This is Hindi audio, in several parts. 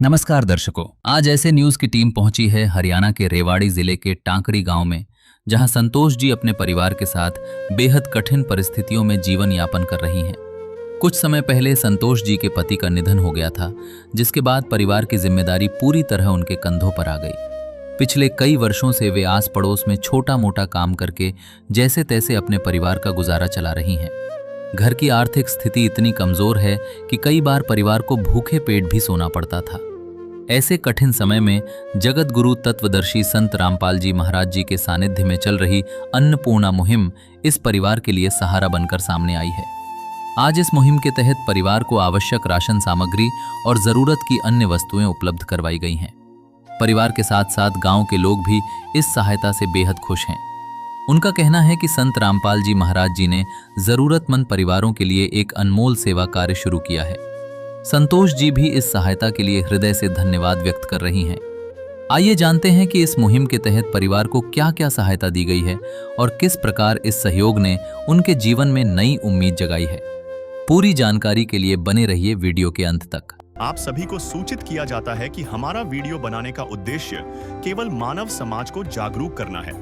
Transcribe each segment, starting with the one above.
नमस्कार दर्शकों, आज ऐसे न्यूज की टीम पहुंची है हरियाणा के रेवाड़ी जिले के टांकड़ी गांव में, जहां संतोष जी अपने परिवार के साथ बेहद कठिन परिस्थितियों में जीवन यापन कर रही हैं। कुछ समय पहले संतोष जी के पति का निधन हो गया था, जिसके बाद परिवार की जिम्मेदारी पूरी तरह उनके कंधों पर आ गई। पिछले कई वर्षों से वे आस पड़ोस में छोटा मोटा काम करके जैसे तैसे अपने परिवार का गुजारा चला रही हैं। घर की आर्थिक स्थिति इतनी कमजोर है कि कई बार परिवार को भूखे पेट भी सोना पड़ता था। ऐसे कठिन समय में जगत गुरु तत्वदर्शी संत रामपाल जी महाराज जी के सानिध्य में चल रही अन्नपूर्णा मुहिम इस परिवार के लिए सहारा बनकर सामने आई है। आज इस मुहिम के तहत परिवार को आवश्यक राशन सामग्री और जरूरत की अन्य वस्तुएं उपलब्ध करवाई गई हैं। परिवार के साथ साथ गांव के लोग भी इस सहायता से बेहद खुश हैं। उनका कहना है कि संत रामपाल जी महाराज जी ने जरूरतमंद परिवारों के लिए एक अनमोल सेवा कार्य शुरू किया है। संतोष जी भी इस सहायता के लिए हृदय से धन्यवाद व्यक्त कर रही हैं। आइए जानते हैं कि इस मुहिम के तहत परिवार को क्या क्या सहायता दी गई है और किस प्रकार इस सहयोग ने उनके जीवन में नई उम्मीद जगाई है। पूरी जानकारी के लिए बने रहिए वीडियो के अंत तक। आप सभी को सूचित किया जाता है कि हमारा वीडियो बनाने का उद्देश्य केवल मानव समाज को जागरूक करना है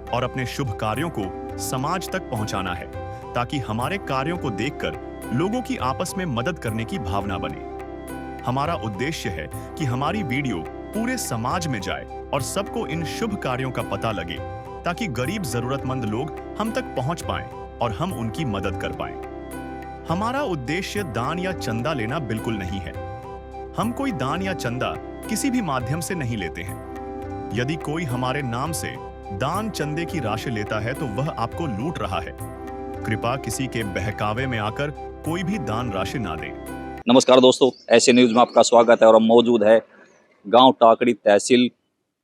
और अपने शुभ कार्यों को समाज तक पहुंचाना है, ताकि हमारे कार्यों को देखकर लोगों की आपस में मदद करने की भावना बने। हमारा उद्देश्य है कि हमारी वीडियो पूरे समाज में जाए और सबको इन शुभ कार्यों का पता लगे, ताकि गरीब जरूरतमंद लोग हम तक पहुंच पाएं और हम उनकी मदद कर पाएं। हमारा उद्देश्य दान या चंदा लेना बिल्कुल नहीं है। हम कोई दान या चंदा किसी भी माध्यम से नहीं लेते हैं। यदि कोई हमारे नाम से दान चंदे की राशि लेता है तो वह आपको लूट रहा है। कृपया किसी के बहकावे में आकर कोई भी दान राशि ना दें। नमस्कार दोस्तों, ऐसे न्यूज में आपका स्वागत है और हम मौजूद है गांव टाकड़ी, तहसील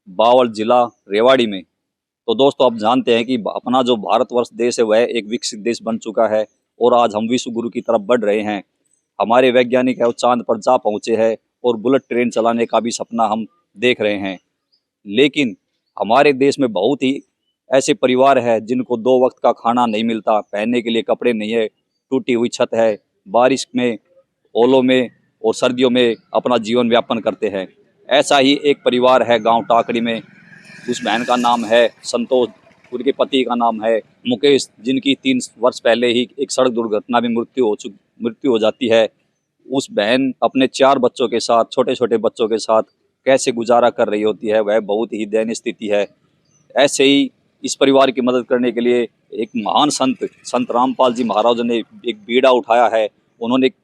बावल, जिला रेवाड़ी में। तो दोस्तों, आप जानते हैं कि अपना जो भारतवर्ष देश है वह एक विकसित देश बन चुका है और आज हम विश्व गुरु की तरफ बढ़ रहे हैं। हमारे वैज्ञानिक है वो चांद पर जा पहुंचे हैं और बुलेट ट्रेन चलाने का भी सपना हम देख रहे हैं। लेकिन हमारे देश में बहुत ही ऐसे परिवार है जिनको 2 वक्त का खाना नहीं मिलता, पहनने के लिए कपड़े नहीं है, टूटी हुई छत है, बारिश में, ओलों में और सर्दियों में अपना जीवन यापन करते हैं। ऐसा ही एक परिवार है गांव टाकड़ी में। उस बहन का नाम है संतोष, उनके पति का नाम है मुकेश, जिनकी 3 वर्ष पहले ही एक सड़क दुर्घटना में मृत्यु हो जाती है। उस बहन अपने 4 बच्चों के साथ, छोटे छोटे बच्चों के साथ कैसे गुजारा कर रही होती है, वह बहुत ही दयनीय स्थिति है। ऐसे ही इस परिवार की मदद करने के लिए एक महान संत रामपाल जी महाराज ने एक बीड़ा उठाया है। उन्होंने एक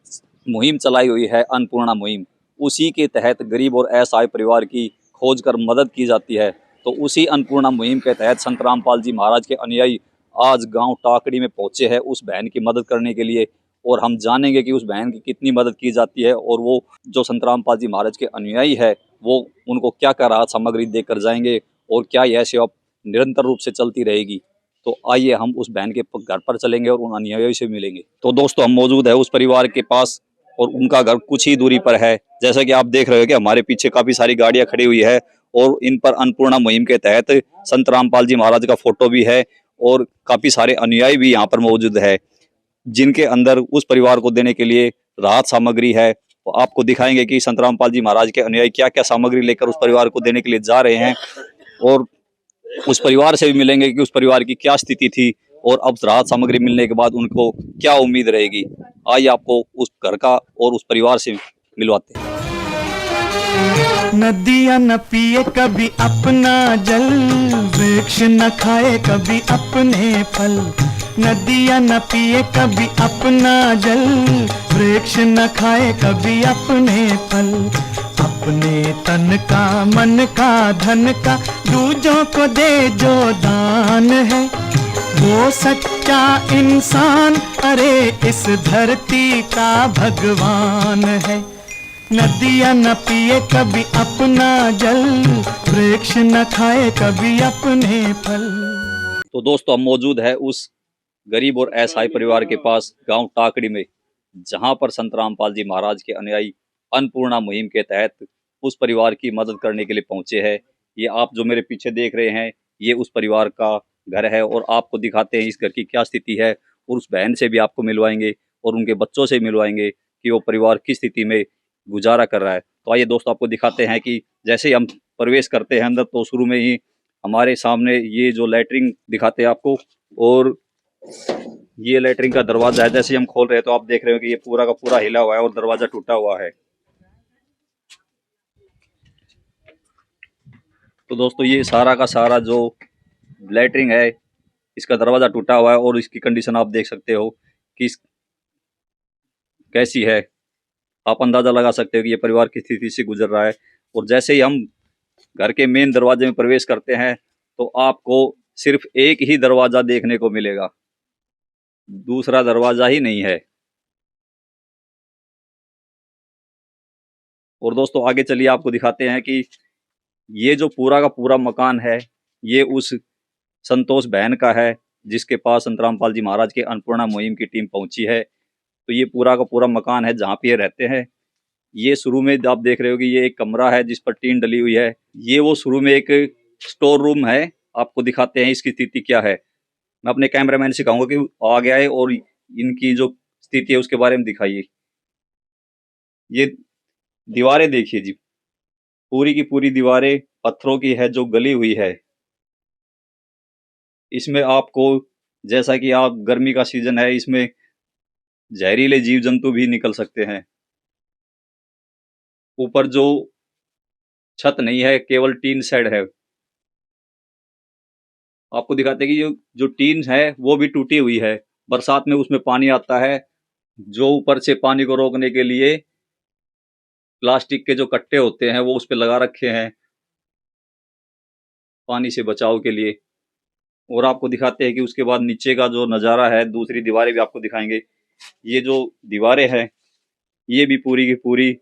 मुहिम चलाई हुई है, अन्नपूर्णा मुहिम। उसी के तहत गरीब और असहाय परिवार की खोज कर मदद की जाती है। तो उसी अन्नपूर्णा मुहिम के तहत संत रामपाल जी महाराज के अनुयायी आज गांव टाकड़ी में पहुंचे हैं उस बहन की मदद करने के लिए। और हम जानेंगे कि उस बहन की कितनी मदद की जाती है और वो जो संत रामपाल जी महाराज के अनुयायी है वो उनको क्या क्या राहत सामग्री देकर जाएंगे और क्या यह सेवा निरंतर रूप से चलती रहेगी। तो आइए हम उस बहन के घर पर चलेंगे और उन अनुयायियों से मिलेंगे। तो दोस्तों, हम मौजूद है उस परिवार के पास और उनका घर कुछ ही दूरी पर है। जैसा कि आप देख रहे हो कि हमारे पीछे काफी सारी गाड़ियां खड़ी हुई है और इन पर अन्नपूर्णा मुहिम के तहत संत रामपाल जी महाराज का फोटो भी है और काफी सारे अनुयायी भी यहाँ पर मौजूद है, जिनके अंदर उस परिवार को देने के लिए राहत सामग्री है। तो आपको दिखाएंगे कि संत रामपाल जी महाराज के अनुयायी क्या क्या सामग्री लेकर उस परिवार को देने के लिए जा रहे हैं और उस परिवार से भी मिलेंगे कि उस परिवार की क्या स्थिति थी और अब राहत सामग्री मिलने के बाद उनको क्या उम्मीद रहेगी। आइए आपको उस घर का और उस परिवार से मिलवाते हैं। नदियाँ न पिए कभी अपना जल, वृक्ष न खाए कभी अपने फल। नदियाँ न पिए कभी अपना जल, वृक्ष न खाए कभी अपने फल। अपने तन का, मन का, धन का दूजों को दे जो दान है, वो सच्चा इंसान, अरे इस धरती का भगवान है। नदियाँ न पिए कभी अपना जल, वृक्ष न खाए कभी अपने फल। तो दोस्तों, हम मौजूद है उस गरीब और असहाय परिवार के पास गांव टाकड़ी में, जहां पर संत रामपाल जी महाराज के अनुयायी अन्नपूर्णा मुहिम के तहत उस परिवार की मदद करने के लिए पहुंचे हैं। ये आप जो मेरे पीछे देख रहे हैं, ये उस परिवार का घर है और आपको दिखाते हैं इस घर की क्या स्थिति है और उस बहन से भी आपको मिलवाएंगे और उनके बच्चों से मिलवाएंगे कि वो परिवार किस स्थिति में गुजारा कर रहा है। तो आइए दोस्तों आपको दिखाते हैं कि जैसे ही हम प्रवेश करते हैं अंदर तो शुरू में ही हमारे सामने ये जो लैट्रिन दिखाते हैं आपको, और ये लैट्रिन का दरवाजा है। जैसे ही हम खोल रहे हैं तो आप देख रहे हो कि ये पूरा का पूरा हिला हुआ है और दरवाजा टूटा हुआ है। तो दोस्तों ये सारा का सारा जो लैट्रिन है इसका दरवाजा टूटा हुआ है और इसकी कंडीशन आप देख सकते हो कि कैसी है। आप अंदाजा लगा सकते हो कि ये परिवार किस स्थिति से गुजर रहा है। और जैसे ही हम घर के मेन दरवाजे में प्रवेश करते हैं तो आपको सिर्फ एक ही दरवाजा देखने को मिलेगा, दूसरा दरवाजा ही नहीं है। और दोस्तों आगे चलिए आपको दिखाते हैं कि ये जो पूरा का पूरा मकान है ये उस संतोष बहन का है जिसके पास संत रामपाल जी महाराज के अन्नपूर्णा मुहिम की टीम पहुंची है। तो ये पूरा का पूरा मकान है जहाँ पे ये रहते हैं। ये शुरू में आप देख रहे हो कि ये एक कमरा है जिस पर टीन डली हुई है। ये वो शुरू में एक स्टोर रूम है। आपको दिखाते हैं इसकी स्थिति क्या है। मैं अपने कैमरामैन से कहूँगा कि आ गया है और इनकी जो स्थिति है उसके बारे में दिखाइए। ये दीवारें देखिए जी, पूरी की पूरी दीवारें पत्थरों की है जो गली हुई है। इसमें आपको, जैसा कि आप गर्मी का सीजन है, इसमें जहरीले जीव जंतु भी निकल सकते हैं। ऊपर जो छत नहीं है, केवल टीन शेड है। आपको दिखाते हैं कि जो टीन है वो भी टूटी हुई है। बरसात में उसमें पानी आता है, जो ऊपर से पानी को रोकने के लिए प्लास्टिक के जो कट्टे होते हैं वो उस पे लगा रखे हैं पानी से बचाव के लिए। और आपको दिखाते हैं कि उसके बाद नीचे का जो नज़ारा है, दूसरी दीवारें भी आपको दिखाएंगे। ये जो दीवारें हैं ये भी पूरी की पूरी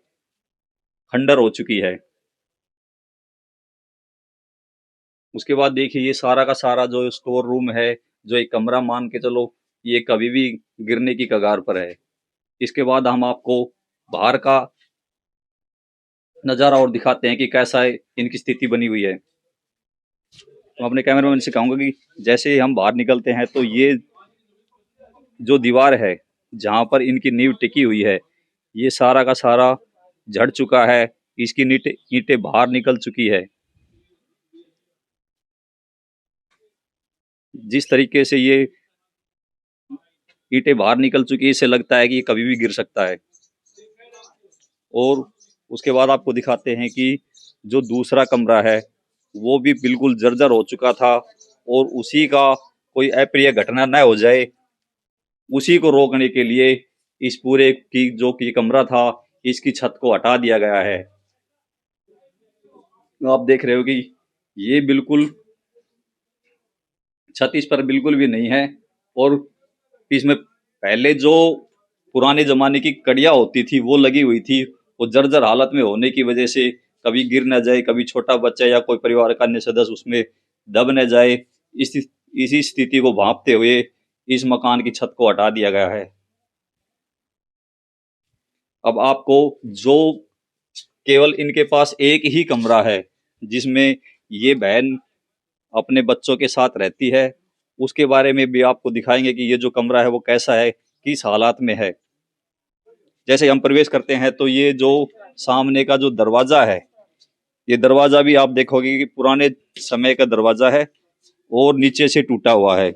खंडर हो चुकी है। उसके बाद देखिए ये सारा का सारा जो स्टोर रूम है, जो एक कमरा मान के चलो ये कभी भी गिरने की कगार पर है। इसके बाद हम आपको बाहर का नज़ारा और दिखाते हैं कि कैसा है इनकी स्थिति बनी हुई है। तो अपने कैमरामैन से कहूँगा कि जैसे ही हम बाहर निकलते हैं तो ये जो दीवार है जहाँ पर इनकी नींव टिकी हुई है ये सारा का सारा झड़ चुका है। इसकी ईंटें बाहर निकल चुकी है। जिस तरीके से ये ईंटें बाहर निकल चुकी है, इससे लगता है कि ये कभी भी गिर सकता है। और उसके बाद आपको दिखाते हैं कि जो दूसरा कमरा है वो भी बिल्कुल जर्जर हो चुका था और उसी का कोई अप्रिय घटना न हो जाए, उसी को रोकने के लिए इस पूरे की जो कि कमरा था इसकी छत को हटा दिया गया है। तो आप देख रहे हो कि ये बिल्कुल छत इस पर बिल्कुल भी नहीं है। और इसमें पहले जो पुराने जमाने की कड़ियाँ होती थी वो लगी हुई थी। वो जर्जर हालत में होने की वजह से कभी गिर न जाए, कभी छोटा बच्चा या कोई परिवार का अन्य सदस्य उसमें दब न जाए, इसी स्थिति को भांपते हुए इस मकान की छत को हटा दिया गया है। अब आपको जो केवल इनके पास एक ही कमरा है जिसमें ये बहन अपने बच्चों के साथ रहती है, उसके बारे में भी आपको दिखाएंगे कि ये जो कमरा है वो कैसा है, किस हालात में है। जैसे हम प्रवेश करते हैं तो ये जो सामने का जो दरवाजा है, ये दरवाजा भी आप देखोगे कि पुराने समय का दरवाजा है और नीचे से टूटा हुआ है।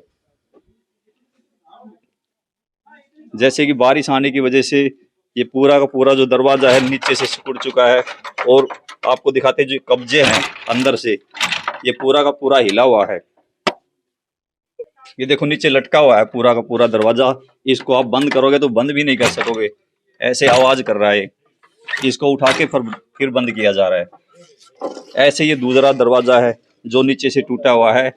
जैसे कि बारिश आने की वजह से ये पूरा का पूरा जो दरवाजा है नीचे से सिकुड़ चुका है। और आपको दिखाते हैं जो कब्जे हैं अंदर से, ये पूरा का पूरा हिला हुआ है। ये देखो नीचे लटका हुआ है पूरा का पूरा दरवाजा। इसको आप बंद करोगे तो बंद भी नहीं कर सकोगे, ऐसे आवाज कर रहा है। इसको उठा के फिर बंद किया जा रहा है। ऐसे ये दूसरा दरवाजा है जो नीचे से टूटा हुआ है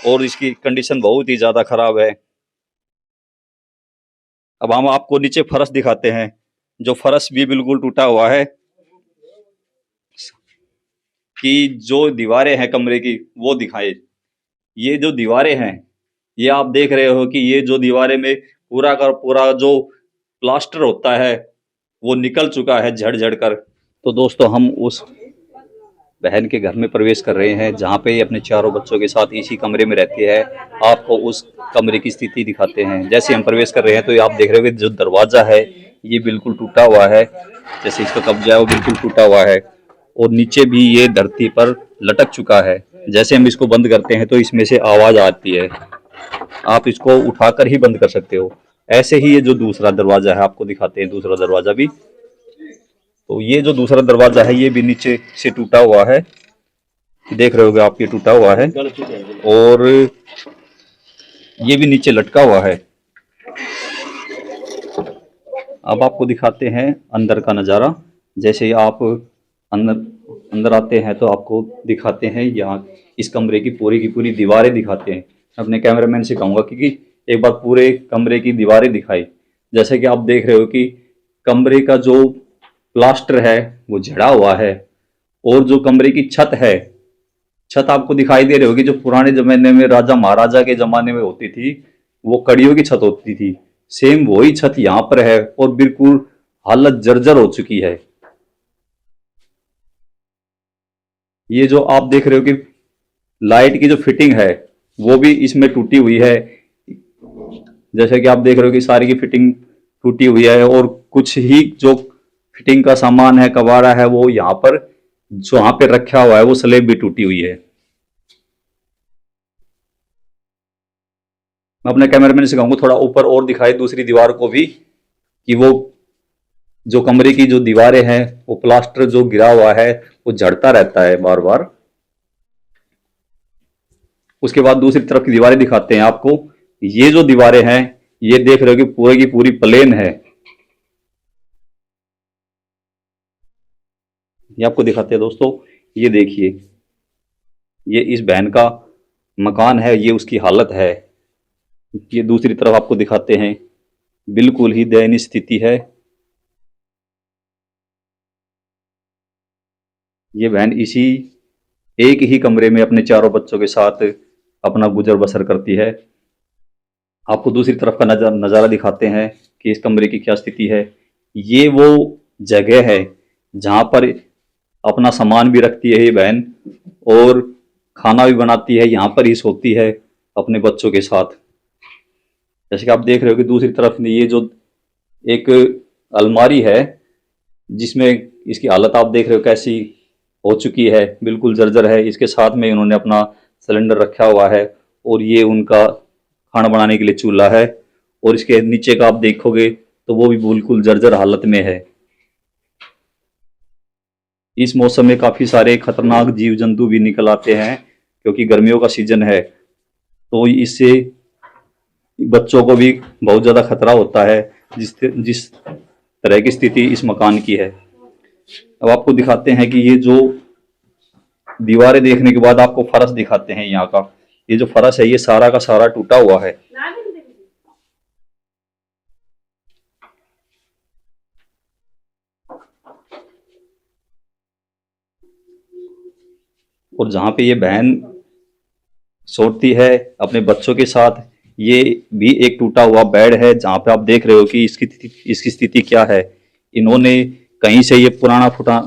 और इसकी कंडीशन बहुत ही ज्यादा खराब है। अब हम आपको नीचे फर्श दिखाते हैं, जो फर्श भी बिल्कुल टूटा हुआ है। कि जो दीवारें हैं कमरे की वो दिखाए। ये जो दीवारें हैं ये आप देख रहे हो कि ये जो दीवारें में पूरा का पूरा जो प्लास्टर होता है वो निकल चुका है झड़ झड़ कर। तो दोस्तों हम उस बहन के घर में प्रवेश कर रहे हैं जहाँ पे ये अपने चारों बच्चों के साथ इसी कमरे में रहती है। आपको उस कमरे की स्थिति दिखाते हैं। जैसे हम प्रवेश कर रहे हैं तो ये आप देख रहे हो जो दरवाजा है ये बिल्कुल टूटा हुआ है, जैसे इसका कब्जा है वो बिल्कुल टूटा हुआ है और नीचे भी ये धरती पर लटक चुका है। जैसे हम इसको बंद करते हैं तो इसमें से आवाज आती है, आप इसको उठाकर ही बंद कर सकते हो। ऐसे ही ये जो दूसरा दरवाजा है, आपको दिखाते हैं दूसरा दरवाजा भी। तो ये जो दूसरा दरवाजा है ये भी नीचे से टूटा हुआ है, देख रहे होगे आप, ये टूटा हुआ है और ये भी नीचे लटका हुआ है। अब आपको दिखाते हैं अंदर का नज़ारा। जैसे आप अंदर अंदर आते हैं तो आपको दिखाते हैं यहाँ इस कमरे की पूरी दीवारें दिखाते हैं। अपने कैमरामैन से कहूँगा कि एक बार पूरे कमरे की दीवारें दिखाई। जैसे कि आप देख रहे हो कि कमरे का जो प्लास्टर है वो झड़ा हुआ है और जो कमरे की छत है, छत आपको दिखाई दे रही होगी, जो पुराने जमाने में राजा महाराजा के जमाने में होती थी, वो कड़ियों की छत होती थी, सेम वही छत यहाँ पर है और बिल्कुल हालत जर्जर हो चुकी है। ये जो आप देख रहे हो कि लाइट की जो फिटिंग है वो भी इसमें टूटी हुई है। जैसे कि आप देख रहे हो कि सारी की फिटिंग टूटी हुई है और कुछ ही जो फिटिंग का सामान है, कबाड़ा है, वो यहाँ पर जो यहाँ पे रखा हुआ है वो स्लेब भी टूटी हुई है। मैं अपने कैमरामैन से कहूँगा थोड़ा ऊपर और दिखाए दूसरी दीवार को भी, कि वो जो कमरे की जो दीवारें हैं वो प्लास्टर जो गिरा हुआ है वो झड़ता रहता है बार बार। उसके बाद दूसरी तरफ की दीवारें दिखाते हैं आपको। ये जो दीवारें हैं ये देख रहे हो कि पूरी की पूरी प्लेन है। ये आपको दिखाते हैं दोस्तों, ये देखिए, ये इस बहन का मकान है, ये उसकी हालत है। ये दूसरी तरफ आपको दिखाते हैं, बिल्कुल ही दयनीय स्थिति है। ये बहन इसी एक ही कमरे में अपने चारों बच्चों के साथ अपना गुजर बसर करती है। आपको दूसरी तरफ का नज़ारा दिखाते हैं कि इस कमरे की क्या स्थिति है। ये वो जगह है जहाँ पर अपना सामान भी रखती है ये बहन और खाना भी बनाती है, यहाँ पर ही सोती है अपने बच्चों के साथ। जैसे कि आप देख रहे हो कि दूसरी तरफ ये जो एक अलमारी है जिसमें इसकी हालत आप देख रहे हो कैसी हो चुकी है, बिल्कुल जर्जर है। इसके साथ में उन्होंने अपना सिलेंडर रखा हुआ है और ये उनका खाना बनाने के लिए चूल्हा है और इसके नीचे का आप देखोगे तो वो भी बिल्कुल जर्जर हालत में है। इस मौसम में काफ़ी सारे खतरनाक जीव जंतु भी निकल आते हैं क्योंकि गर्मियों का सीजन है, तो इससे बच्चों को भी बहुत ज़्यादा खतरा होता है जिस तरह की स्थिति इस मकान की है। अब आपको दिखाते हैं कि ये जो दीवारें देखने के बाद आपको फर्श दिखाते हैं यहाँ का। ये जो फर्श है ये सारा का सारा टूटा हुआ है। और जहाँ पे ये बहन सोती है अपने बच्चों के साथ, ये भी एक टूटा हुआ बेड है जहाँ पे आप देख रहे हो कि इसकी स्थिति क्या है। इन्होंने कहीं से ये पुराना फुटा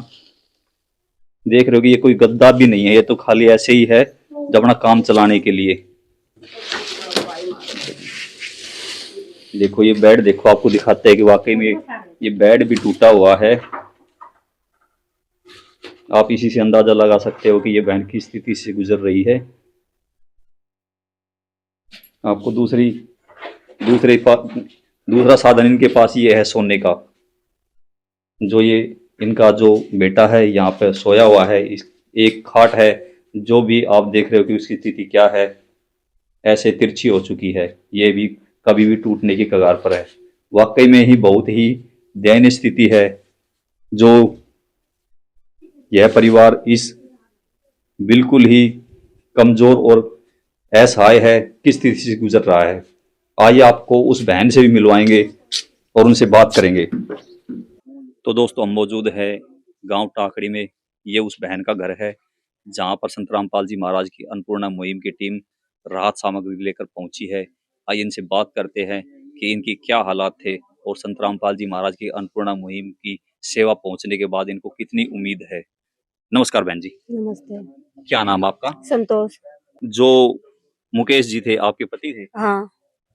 देख रहे हो कि ये कोई गद्दा भी नहीं है, ये तो खाली ऐसे ही है जब अपना काम चलाने के लिए। देखो ये बेड देखो, आपको दिखाते हैं कि वाकई में ये बेड भी टूटा हुआ है। आप इसी से अंदाजा लगा सकते हो कि ये बहन की स्थिति से गुजर रही है। आपको दूसरा साधन इनके पास ये है सोने का। जो ये इनका जो बेटा है यहाँ पर सोया हुआ है, इस एक खाट है जो भी आप देख रहे हो कि उसकी स्थिति क्या है, ऐसे तिरछी हो चुकी है, ये भी कभी भी टूटने की कगार पर है। वाकई में ही बहुत ही दयनीय स्थिति है जो यह परिवार इस बिल्कुल ही कमजोर और असहाय है किस स्थिति से गुजर रहा है। आइए आपको उस बहन से भी मिलवाएंगे और उनसे बात करेंगे। तो दोस्तों हम मौजूद है गांव टाकड़ी में। ये उस बहन का घर है जहां पर संत रामपाल जी महाराज की अन्नपूर्णा मुहिम की टीम राहत सामग्री लेकर पहुंची है। आइए इनसे बात करते हैं कि इनकी क्या हालात थे और संत रामपाल जी महाराज की अन्नपूर्णा मुहिम की सेवा पहुंचने के बाद इनको कितनी उम्मीद है। नमस्कार बहन जी। नमस्ते। क्या नाम आपका? संतोष। जो मुकेश जी थे आपके पति थे, हाँ,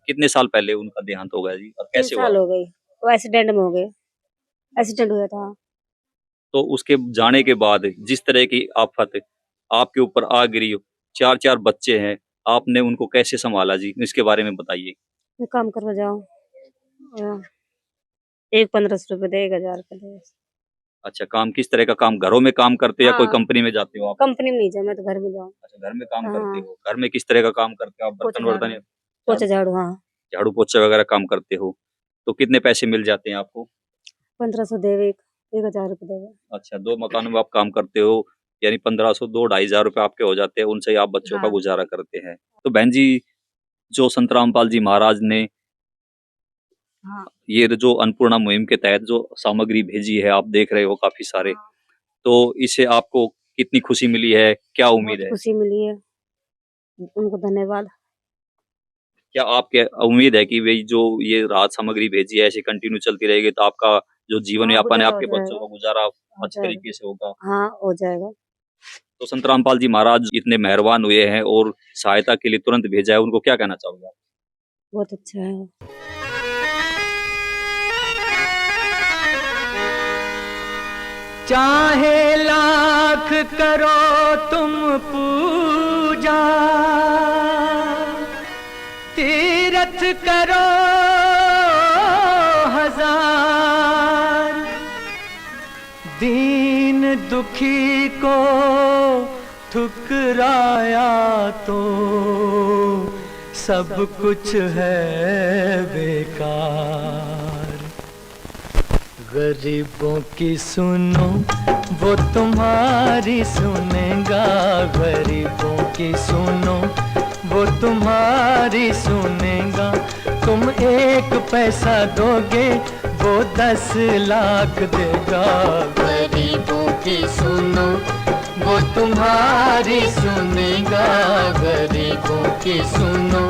कितने साल पहले उनका देहांत हो गया जी और 3 कैसे हुआ? साल हो गई। वो एक्सीडेंट में हो गए, एक्सीडेंट हुआ था। तो उसके जाने के बाद जिस तरह की आफत आपके ऊपर आ गिरी, 4-4 बच्चे हैं, आपने उनको कैसे संभाला जी? इसके बारे में बताइए। मैं काम करवा जाऊँ, एक 1500 रुपये दे, 1000 रुपये दे। अच्छा, काम किस तरह का काम? घरों में काम करते हो या कोई हाँ। कंपनी में जाते हो आप? कंपनी में नहीं जाऊँ, मैं तो घर में जाऊँ। अच्छा, घर में काम हाँ। करते हो। घर में किस तरह का काम करते हो आप? पोछा बर्तन वर्तन, पोछा झाड़ू, हाँ। झाड़ू पोछा वगैरह काम करते हो। तो कितने पैसे मिल जाते हैं आपको? 1500 देवे, 1000 रुपये देवे। अच्छा, 2 मकानों में आप काम करते हो, यानी 1500, 2 ढाई हज़ार रुपए आपके हो जाते हैं, उनसे ही आप बच्चों का हाँ। गुज़ारा करते हैं। तो बहन जी, जो संत रामपाल जी महाराज ने हाँ। ये जो अन्नपूर्णा मुहिम के तहत जो सामग्री भेजी है, आप देख रहे हो काफ़ी सारे, हाँ। तो इससे आपको कितनी खुशी मिली है? क्या उम्मीद बहुत है? खुशी मिली है, उनको धन्यवाद। क्या आपके उम्मीद है कि भई जो ये राहत सामग्री भेजी है, ऐसे कंटिन्यू चलती रहेगी तो आपका जो जीवन हाँ, यापन है, गुजारा हो आपके बच्चों जाएगा। का गुज़ारा हो अच्छे जाएगा। तरीके से होगा? हाँ, हो जाएगा। तो संत रामपाल जी महाराज इतने मेहरबान हुए हैं और सहायता के लिए तुरंत भेजा है, उनको क्या कहना चाहोगे आप? बहुत अच्छा है। चाहे लाख करो तुम पूजा, तीरथ करो हजार, दीन दुखी को ठुकराया तो सब कुछ है बेकार। गरीबों की सुनो वो तुम्हारी सुनेगा, गरीबों की सुनो वो तुम्हारी सुनेगा। तुम 1 पैसा दोगे वो 10 लाख देगा। गरीबों की सुनो वो तुम्हारी सुनेगा, गरीबों की सुनो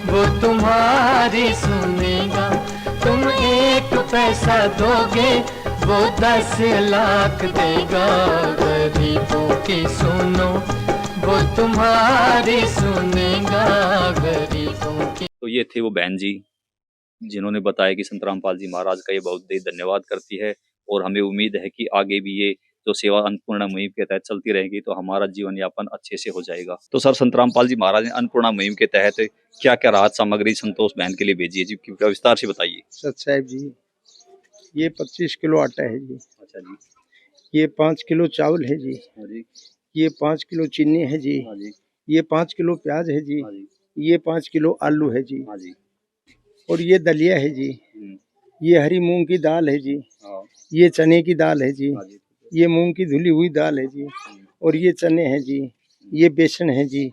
वो तुम्हारी सुनेगा। तुम 1 पैसा दोगे वो 10 लाख देगा। गरीबों की सुनो वो तुम्हारी सुनेगा, गरीबों की। तो ये थे वो बहन जी, जिन्होंने बताया कि संत रामपाल जी महाराज का ये बहुत ही धन्यवाद करती है और हमें उम्मीद है कि आगे भी ये जो सेवा अन्नपूर्णा मुहिम के तहत चलती रहेगी तो हमारा जीवन यापन अच्छे से हो जाएगा। तो सर, संत रामपाल जी महाराज ने अन्नपूर्णा मुहिम के तहत क्या क्या राहत सामग्री संतोष बहन के लिए भेजी है जी? कृपया विस्तार से बताइए। सत साहब जी, ये 25 किलो आटा है जी, अच्छा जी। ये 5 किलो चावल है जी, हाँ जी। ये 5 किलो चीनी है जी, हाँ जी। ये 5 किलो प्याज है जी, हाँ जी। ये 5 किलो आलू है जी, हाँ जी। और ये दलिया है जी, ये हरी मूंग की दाल है जी, हाँ। ये चने की दाल है जी, हाँ जी। ये मूंग की धुली हुई दाल है जी, और ये चने हैं जी, ये बेसन है जी,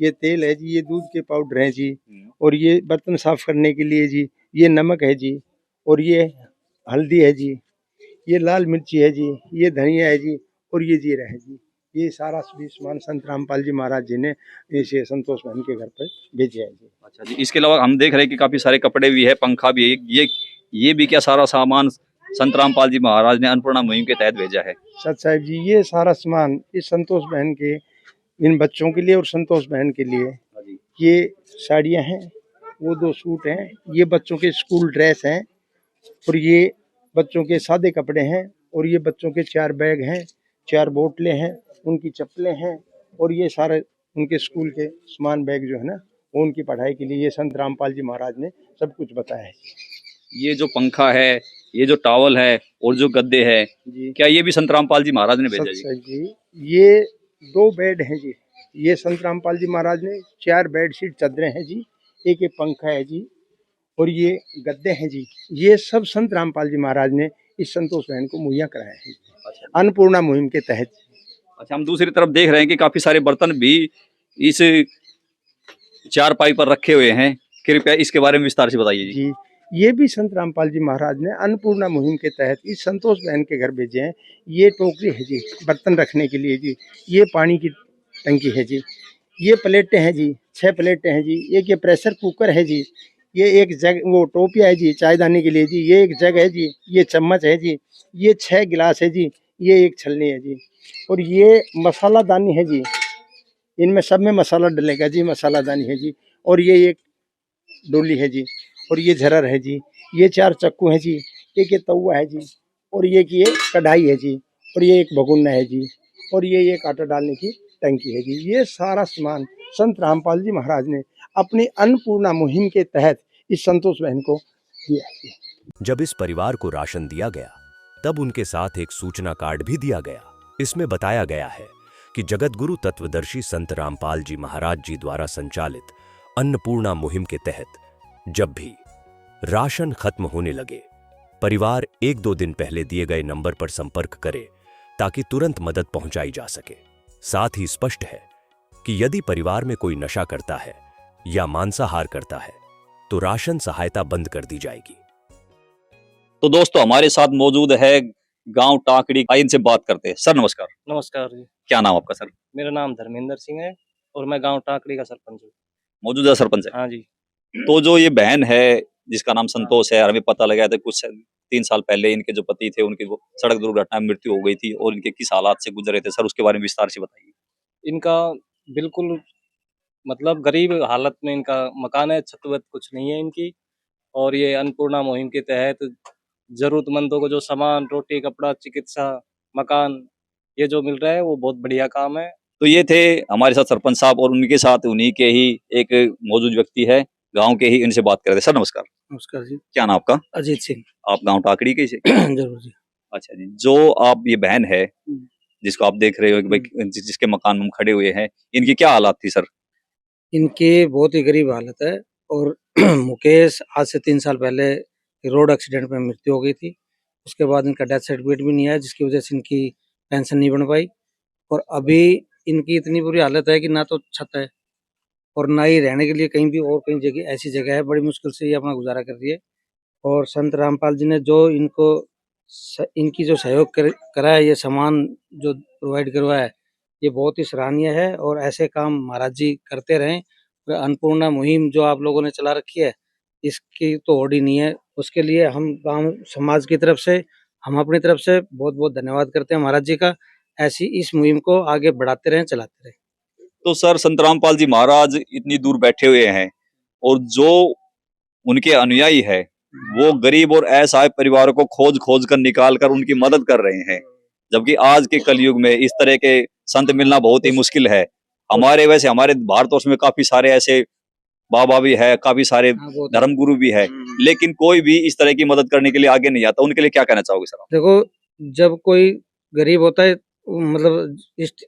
ये तेल है जी, ये दूध के पाउडर हैं जी, और ये बर्तन साफ करने के लिए जी, ये नमक है जी, और ये हल्दी है जी, ये लाल मिर्ची है जी, ये धनिया है जी, और ये जीरा है जी। ये सारा भी सामान संत रामपाल जी महाराज जी ने इसे संतोष बहन के घर पर भेजा है जी। अच्छा जी। इसके अलावा हम देख रहे हैं कि काफी सारे कपड़े भी है, पंखा भी है, ये भी क्या सारा सामान संत रामपाल जी महाराज ने अन्नपूर्णा मुहिम के तहत भेजा है? सत साहब जी, ये सारा सामान इस संतोष बहन के इन बच्चों के लिए और संतोष बहन के लिए, ये साड़ियाँ हैं, वो 2 सूट हैं, ये बच्चों के स्कूल ड्रेस हैं, और ये बच्चों के सादे कपड़े हैं, और ये बच्चों के 4 बैग हैं, 4 बोतलें हैं, उनकी चप्पलें हैं, और ये सारे उनके स्कूल के सामान बैग जो है ना, वो उनकी पढ़ाई के लिए ये संत रामपाल जी महाराज ने सब कुछ बताया है। ये जो पंखा है, ये जो टॉवल है और जो गद्दे है जी, क्या ये भी संत रामपाल जी महाराज ने भेजा जी? सत जी, ये 2 बेड हैं जी, ये संत रामपाल जी महाराज ने 4 बेडशीट चादरें हैं जी, एक पंखा है जी, और ये गद्दे हैं जी, ये सब संत रामपाल जी महाराज ने इस संतोष बहन को मुहैया कराया है अन्नपूर्णा मुहिम के तहत। अच्छा, हम दूसरी तरफ देख रहे हैं कि काफी सारे बर्तन भी इस चारपाई पर रखे हुए हैं, कृपया इसके बारे में विस्तार से बताइए जी। ये भी संत रामपाल जी महाराज ने अन्नपूर्णा मुहिम के तहत इस संतोष बहन के घर भेजे हैं। ये टोकरी है जी, बर्तन रखने के लिए जी, ये पानी की टंकी है जी, ये प्लेटें हैं जी, 6 प्लेटें हैं जी, एक ये प्रेशर कुकर है जी, ये एक जग वो टोपिया है जी चायदानी के लिए जी, ये एक जग है जी, ये चम्मच है जी, ये 6 गिलास है जी, ये एक छलनी है जी, और ये मसाला दानी है जी, इनमें सब में मसाला डलेगा जी, मसाला दानी है जी, और ये एक डोली है जी, और ये झरर है जी, ये 4 चक्कू हैं जी, एक ये तवा है जी, और ये कि ये कढ़ाई है जी, और ये एक भगोना है जी, और ये आटा डालने की टंकी है जी। ये सारा सामान संत रामपाल जी महाराज ने अपनी अन्नपूर्णा मुहिम के तहत इस संतोष बहन को दिया है जी। जब इस परिवार को राशन दिया गया तब उनके साथ एक सूचना कार्ड भी दिया गया। इसमें बताया गया है कि जगतगुरु तत्वदर्शी संत रामपाल जी महाराज जी द्वारा संचालित अन्नपूर्णा मुहिम के तहत जब भी राशन खत्म होने लगे, परिवार 1-2 दिन पहले दिए गए नंबर पर संपर्क करे ताकि तुरंत मदद पहुंचाई जा सके। साथ ही स्पष्ट है कि यदि परिवार में कोई नशा करता है या मांसाहार करता है तो राशन सहायता बंद कर दी जाएगी। तो दोस्तों हमारे साथ मौजूद है गांव टाकड़ी, आइए इनसे बात करते हैं। सर नमस्कार, नमस्कार जी। क्या नाम आपका सर? मेरा नाम धर्मेंद्र सिंह है और मैं गांव टाकड़ी का सरपंच हूँ। मौजूदा सरपंच है। हाँ जी। तो जो ये बहन है जिसका नाम संतोष है, हमें पता लगा था कुछ 3 साल पहले इनके जो पति थे उनकी वो सड़क दुर्घटना में मृत्यु हो गई थी, और इनके किस हालात से गुजरे थे सर, उसके बारे में विस्तार से बताइए। इनका बिल्कुल मतलब गरीब हालत में इनका मकान है, छत वत कुछ नहीं है इनकी। और ये अन्नपूर्णा मुहिम के तहत जरूरतमंदों को जो सामान, रोटी, कपड़ा, चिकित्सा, मकान, ये जो मिल रहा है वो बहुत बढ़िया काम है। तो ये थे हमारे साथ सरपंच साहब, और उनके साथ उन्हीं के ही एक मौजूद व्यक्ति है गांव के ही, इनसे बात करते हैं। सर नमस्कार, नमस्कार जी। क्या नाम आपका? अजीत सिंह। आप गांव टाकड़ी के से? जरूर जी। अच्छा जी, जो आप ये बहन है जिसको आप देख रहे हो कि भाई जिसके मकान में हम खड़े हुए हैं, इनकी क्या हालात थी सर? इनकी बहुत ही गरीब हालत है, और मुकेश आज से 3 साल पहले रोड एक्सीडेंट में मृत्यु हो गई थी। उसके बाद इनका डेथ सर्टिफिकेट भी नहीं आया, जिसकी वजह से इनकी पेंशन नहीं बन पाई। और अभी इनकी इतनी बुरी हालत है कि ना तो छत है और ना ही रहने के लिए कहीं भी और कहीं जगह ऐसी जगह है। बड़ी मुश्किल से ये अपना गुजारा कर रही है। और संत रामपाल जी ने जो इनको इनकी जो सहयोग करा है, ये सामान जो प्रोवाइड करवाया है, ये बहुत ही सराहनीय है। और ऐसे काम महाराज जी करते रहें। अन्नपूर्णा मुहिम जो आप लोगों ने चला रखी है, इसकी तो होड़ ही नहीं है। उसके लिए हम गांव समाज की तरफ से, हम अपनी तरफ से बहुत बहुत धन्यवाद करते हैं महाराज जी का। ऐसी इस मुहिम को आगे बढ़ाते रहें, चलाते रहें। तो सर संत रामपाल जी महाराज इतनी दूर बैठे हुए हैं, और जो उनके अनुयायी है वो गरीब और असहाय परिवारों को खोज खोज कर निकाल कर उनकी मदद कर रहे हैं, जबकि आज के कलयुग में इस तरह के संत मिलना बहुत ही मुश्किल है। हमारे वैसे हमारे भारतवर्ष में काफी सारे ऐसे बाबा भी है, काफी सारे धर्म गुरु भी है, लेकिन कोई भी इस तरह की मदद करने के लिए आगे नहीं आता। उनके लिए क्या कहना चाहोगे सर? देखो, जब कोई गरीब होता है, मतलब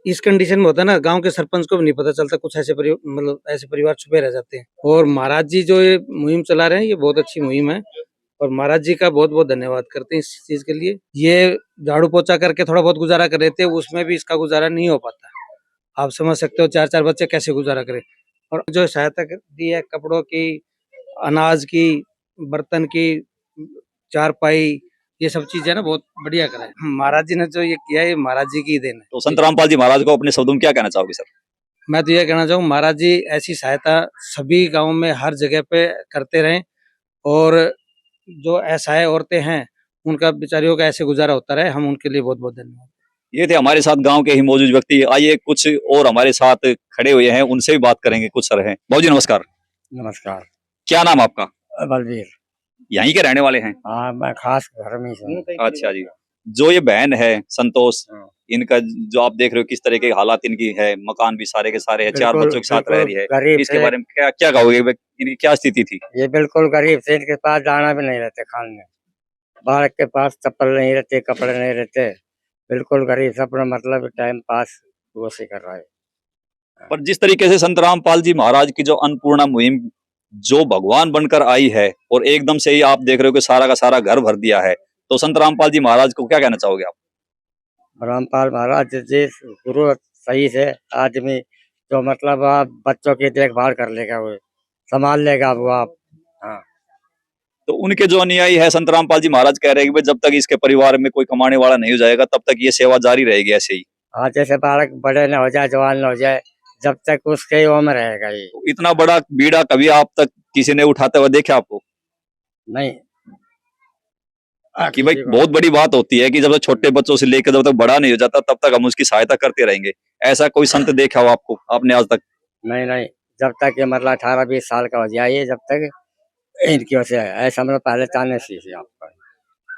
इस कंडीशन में होता है ना, गांव के सरपंच को भी नहीं पता चलता। कुछ ऐसे मतलब ऐसे परिवार छुपे रह जाते हैं। और महाराज जी जो ये मुहिम चला रहे हैं, ये बहुत अच्छी मुहिम है, और महाराज जी का बहुत बहुत धन्यवाद करते हैं इस चीज के लिए। ये झाड़ू पोछा करके थोड़ा बहुत गुजारा कर रहे थे, उसमें भी इसका गुजारा नहीं हो पाता। आप समझ सकते हो 4-4 बच्चे कैसे गुजारा करें। और जो सहायता दी है, कपड़ों की, अनाज की, बर्तन की, चारपाई, ये सब चीजें ना बहुत बढ़िया करा है महाराज जी ने। जो ये किया है, ये महाराज जी की देन है। तो संत रामपाल जी महाराज को अपने शब्दों में क्या कहना चाहोगे सर? मैं तो ये कहना चाहूँ, महाराज जी ऐसी सहायता सभी गांव में हर जगह पे करते रहें। और जो असहाय औरतें हैं, उनका बेचारियों का ऐसे गुजारा होता रहे। हम उनके लिए बहुत बहुत धन्यवाद। ये थे हमारे साथ गांव के ही मौजूद व्यक्ति। आइए कुछ और हमारे साथ खड़े हुए हैं, उनसे भी बात करेंगे। कुछ सर हैं। भाजी नमस्कार, नमस्कार। क्या नाम आपका? बलबीर। यहीं के रहने वाले हैं? हाँ, मैं खास घर में ही हूँ। अच्छा जी। जो ये बहन है संतोष, इनका जो आप देख रहे हो किस तरह के हालात इनकी है, मकान भी सारे के सारे है, 4 बच्चों के साथ रह रही है, इसके बारे में क्या क्या कहोगे? इनकी क्या स्थिति थी? ये बिल्कुल गरीब थे, इनके पास दाना भी नहीं रहते खाने, बालक के पास चप्पल नहीं रहते, कपड़े नहीं रहते, बिल्कुल गरीब से अपना मतलब टाइम पास वो से कर रहा है। पर जिस तरीके से संत रामपाल जी महाराज की जो अन्नपूर्णा मुहिम जो भगवान बनकर आई है, और एकदम से ही आप देख रहे हो कि सारा का सारा घर भर दिया है, तो संत रामपाल जी महाराज को क्या कहना चाहोगे आप? रामपाल महाराज जी गुरु सही से आदमी, जो मतलब आप बच्चों की देखभाल कर लेगा, वो संभाल लेगा वो आप। हाँ, तो उनके जो अनुयायी है संत रामपाल जी महाराज कह रहे हैं कि जब तक इसके परिवार में कोई कमाने वाला नहीं हो जाएगा, तब तक ये सेवा जारी रहेगी ऐसे ही। हाँ, जैसे बालक बड़े न हो जाए, जवान न हो जाए, जब तक उसके ही में रहेगा ये। तो इतना बड़ा बीड़ा कभी आप तक किसी ने उठाते हुए देखा आपको? नहीं। कि भाई बहुत बड़ी बात होती है कि जब तक छोटे बच्चों से लेकर जब तक बड़ा नहीं हो जाता, तब तक हम उसकी सहायता करते रहेंगे। ऐसा कोई संत देखा हो आपको, आपने आज तक? नहीं नहीं, जब तक ये मतलब 18-20 साल का हो जाए, जब तक इनकी वजह से ऐसा मतलब पहले चाहने सी आपका।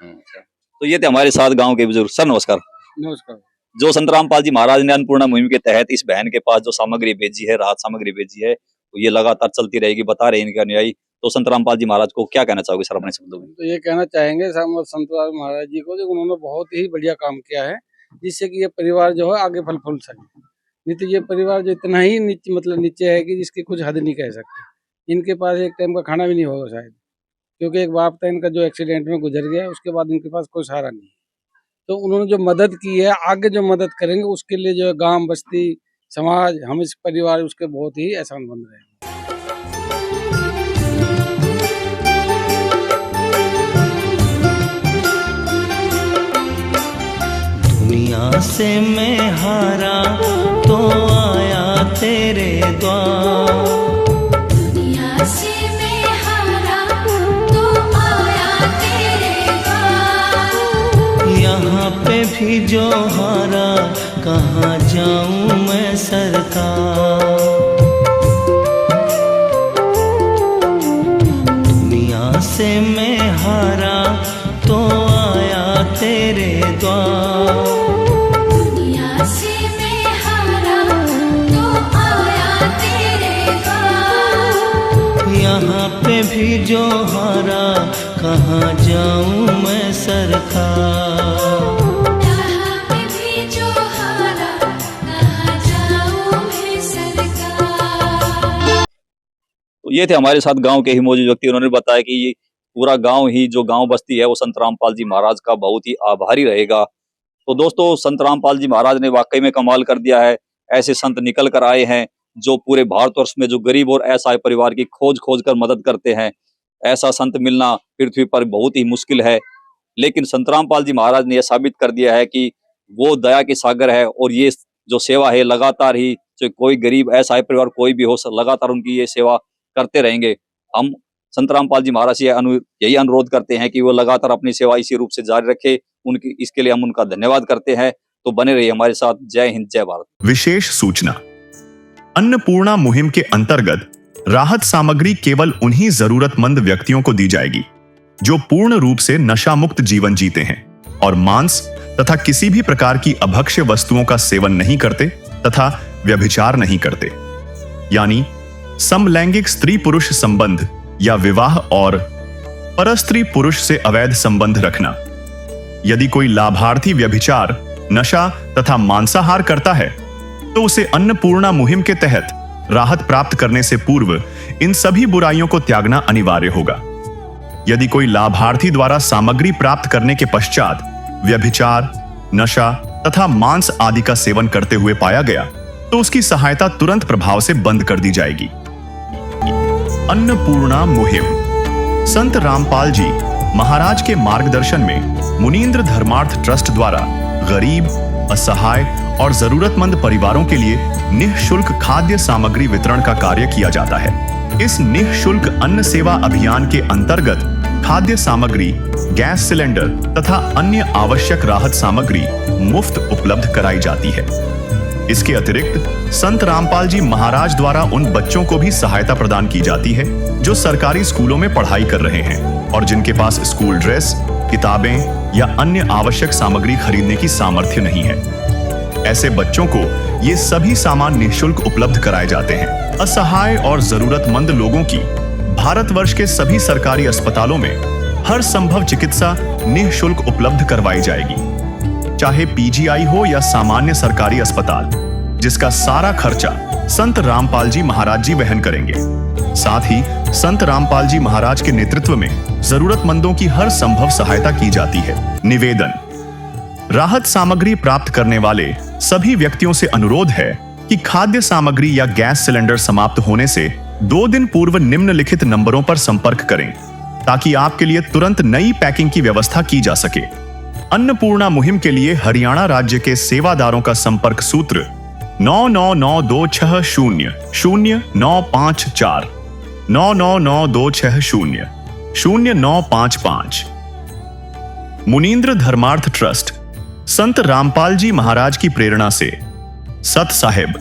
तो ये थे हमारे साथ गांव के बुजुर्ग। सर नमस्कार। नमस्कार। जो संत रामपाल जी महाराज ने अन्नपूर्णा मुहिम के तहत इस बहन के पास जो सामग्री भेजी है, राहत सामग्री भेजी है, तो ये लगातार चलती रहेगी, बता रहे हैं इनके अनुयायी। तो संत रामपाल जी महाराज को क्या कहना चाहोगे सर अपने शब्दों में? तो ये कहना चाहेंगे संत रामपाल महाराज जी को, जो उन्होंने बहुत ही बढ़िया काम किया है, जिससे कि ये परिवार जो है आगे फल फूल सके। नहीं तो ये परिवार जो इतना ही नीचे है कि जिसकी कुछ हद नहीं कह सकते। इनके पास एक टाइम का खाना भी नहीं होगा शायद, क्योंकि एक बाप था इनका जो एक्सीडेंट में गुजर गया, उसके बाद इनके पास कोई सहारा नहीं। तो उन्होंने जो मदद की है, आगे जो मदद करेंगे उसके लिए जो है गांव, बस्ती, समाज, हम इस परिवार उसके बहुत ही एहसान बन रहे हैं। दुनिया से मैं हारा तो आया तेरे द्वार, दुनिया से मैं हारा तो आया तेरे द्वार, यहाँ पे भी जो हारा कहाँ जाऊँ मैं सरकार। दुनिया से मैं हारा तो आया तेरे द्वार, दुनिया से मैं हारा तो आया तेरे द्वार, यहाँ पे भी जो हारा कहाँ जाऊँ मैं सरकार। यहाँ पे भी जो हारा कहाँ जाऊँ मैं सरकार। तो ये थे हमारे साथ गांव के ही मौजूद व्यक्ति। उन्होंने बताया कि ये पूरा गांव ही, जो गांव बस्ती है, वो संत रामपाल जी महाराज का बहुत ही आभारी रहेगा। तो दोस्तों, संत रामपाल जी महाराज ने वाकई में कमाल कर दिया है। ऐसे संत निकल कर आए हैं जो पूरे भारतवर्ष में जो गरीब और असहाय परिवार की खोज कर मदद करते हैं। ऐसा संत मिलना पृथ्वी पर बहुत ही मुश्किल है, लेकिन संत रामपाल जी महाराज ने यह साबित कर दिया है कि वो दया के सागर है। और ये जो सेवा है लगातार ही, चाहे कोई गरीब असहाय परिवार कोई भी हो, लगातार उनकी ये सेवा करते रहेंगे। हम संत रामपाल जी महाराज से यही अनुरोध करते हैं कि वो लगातार अपनी सेवा इसी रूप से जारी रखे। उनकी इसके लिए हम उनका धन्यवाद करते हैं। तो बने रहिए हमारे साथ। जय हिंद, जय भारत। विशेष सूचना। अन्नपूर्णा मुहिम के अंतर्गत राहत सामग्री केवल उन्हीं जरूरतमंद व्यक्तियों को दी जाएगी जो पूर्ण रूप से नशा मुक्त जीवन जीते हैं और मांस तथा किसी भी प्रकार की अभक्ष्य वस्तुओं का सेवन नहीं करते तथा व्यभिचार नहीं करते, यानी समलैंगिक स्त्री पुरुष संबंध या विवाह और परस्त्री पुरुष से अवैध संबंध रखना। यदि कोई लाभार्थी व्यभिचार, नशा तथा मांसाहार करता है तो उसे अन्नपूर्णा मुहिम के तहत राहत प्राप्त करने से पूर्व इन सभी बुराइयों को त्यागना अनिवार्य होगा। यदि कोई लाभार्थी द्वारा सामग्री प्राप्त करने के पश्चात व्यभिचार, नशा तथा मांस आदि का सेवन करते हुए पाया गया तो उसकी सहायता तुरंत प्रभाव से बंद कर दी जाएगी। अन्नपूर्णा मुहिम संत रामपाल जी महाराज के मार्गदर्शन में मुनींद्र धर्मार्थ ट्रस्ट द्वारा गरीब, असहाय और जरूरतमंद परिवारों के लिए निःशुल्क खाद्य सामग्री वितरण का कार्य किया जाता है। इस निःशुल्क अन्न सेवा अभियान के अंतर्गत खाद्य सामग्री, गैस सिलेंडर तथा अन्य आवश्यक राहत सामग्री मुफ्त उपलब्ध कराई जाती है। इसके अतिरिक्त संत रामपाल जी महाराज द्वारा उन बच्चों को भी सहायता प्रदान की जाती है जो सरकारी स्कूलों में पढ़ाई कर रहे हैं और जिनके पास स्कूल ड्रेस, किताबें या अन्य आवश्यक सामग्री खरीदने की सामर्थ्य नहीं है। ऐसे बच्चों को ये सभी सामान निःशुल्क उपलब्ध कराए जाते हैं। असहाय और जरूरतमंद लोगों की भारतवर्ष के सभी सरकारी अस्पतालों में हर संभव चिकित्सा निःशुल्क उपलब्ध करवाई जाएगी, चाहे पीजीआई हो या सामान्य सरकारी अस्पताल, जिसका सारा खर्चा संत रामपाल जी महाराज जी वहन करेंगे। साथ ही संत रामपाल जी महाराज के नेतृत्व में जरूरतमंदों की हर संभव सहायता की जाती है। निवेदन। राहत सामग्री प्राप्त करने वाले सभी व्यक्तियों से अनुरोध है कि खाद्य सामग्री या गैस सिलेंडर समाप्त होने से 2 दिन पूर्व निम्नलिखित नंबरों पर संपर्क करें ताकि आपके लिए तुरंत नई पैकिंग की व्यवस्था की जा सके। अन्नपूर्णा मुहिम के लिए हरियाणा राज्य के सेवादारों का संपर्क सूत्र 9992600954 9992600955। मुनींद्र धर्मार्थ ट्रस्ट संत रामपाल जी महाराज की प्रेरणा से सत साहिब